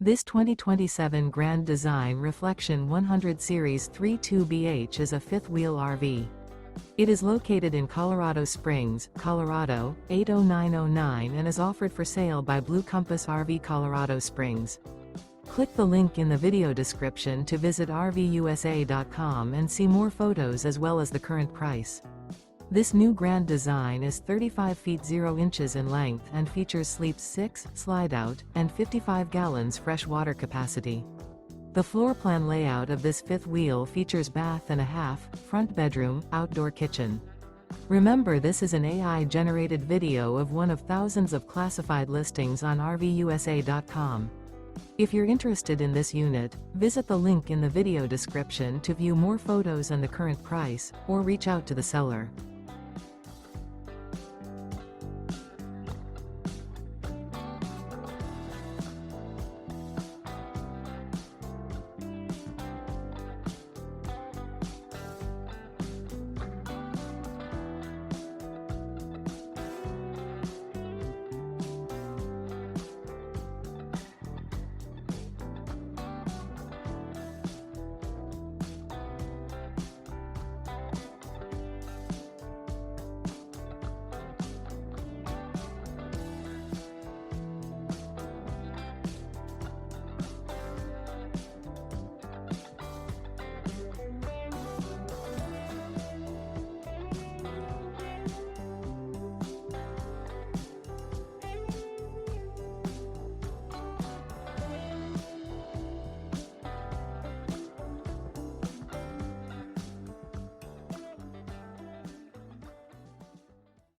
This 2027 Grand Design Reflection 100 Series 32BH is a fifth-wheel RV. It is located in Colorado Springs, Colorado, 80909 and is offered for sale by Blue Compass RV Colorado Springs. Click the link in the video description to visit RVUSA.com and see more photos as well as the current price. This new Grand Design is 35 feet 0 inches in length and features sleeps 6, slide-out, and 55 gallons fresh water capacity. The floor plan layout of this fifth wheel features bath and a half, front bedroom, outdoor kitchen. Remember, this is an AI-generated video of one of thousands of classified listings on RVUSA.com. If you're interested in this unit, visit the link in the video description to view more photos and the current price, or reach out to the seller.